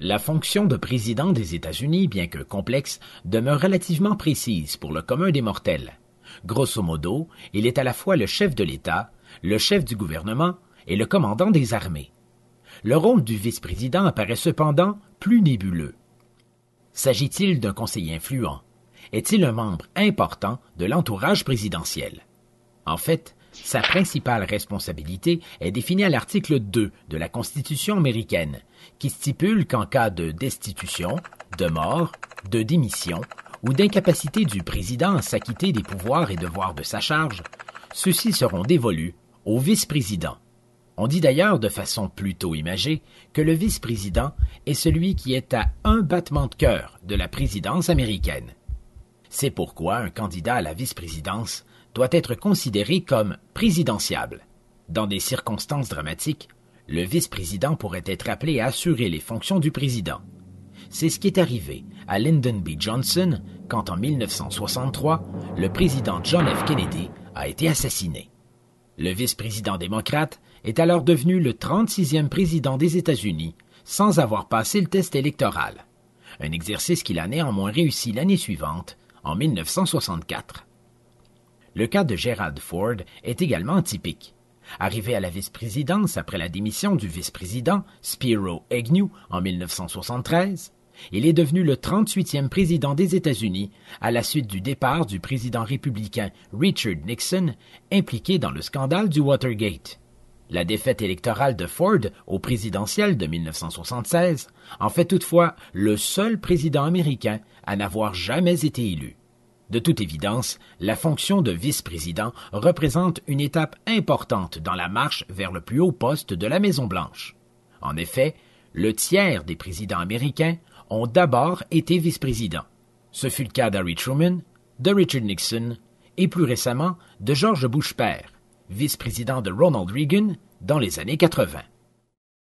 La fonction de président des États-Unis, bien que complexe, demeure relativement précise pour le commun des mortels. Grosso modo, il est à la fois le chef de l'État, le chef du gouvernement et le commandant des armées. Le rôle du vice-président apparaît cependant plus nébuleux. S'agit-il d'un conseiller influent? Est-il un membre important de l'entourage présidentiel? En fait, sa principale responsabilité est définie à l'article 2 de la Constitution américaine, qui stipule qu'en cas de destitution, de mort, de démission ou d'incapacité du président à s'acquitter des pouvoirs et devoirs de sa charge, ceux-ci seront dévolus au vice-président. On dit d'ailleurs de façon plutôt imagée que le vice-président est celui qui est à un battement de cœur de la présidence américaine. C'est pourquoi un candidat à la vice-présidence doit être considéré comme présidentiable. Dans des circonstances dramatiques, le vice-président pourrait être appelé à assurer les fonctions du président. C'est ce qui est arrivé à Lyndon B. Johnson quand en 1963, le président John F. Kennedy a été assassiné. Le vice-président démocrate est alors devenu le 36e président des États-Unis sans avoir passé le test électoral, un exercice qu'il a néanmoins réussi l'année suivante, en 1964. Le cas de Gerald Ford est également typique. Arrivé à la vice-présidence après la démission du vice-président Spiro Agnew en 1973, il est devenu le 38e président des États-Unis à la suite du départ du président républicain Richard Nixon, impliqué dans le scandale du Watergate. La défaite électorale de Ford au présidentiel de 1976 en fait toutefois le seul président américain à n'avoir jamais été élu. De toute évidence, la fonction de vice-président représente une étape importante dans la marche vers le plus haut poste de la Maison-Blanche. En effet, le tiers des présidents américains ont d'abord été vice-présidents. Ce fut le cas d'Harry Truman, de Richard Nixon et plus récemment de George Bush père, vice-président de Ronald Reagan dans les années 80.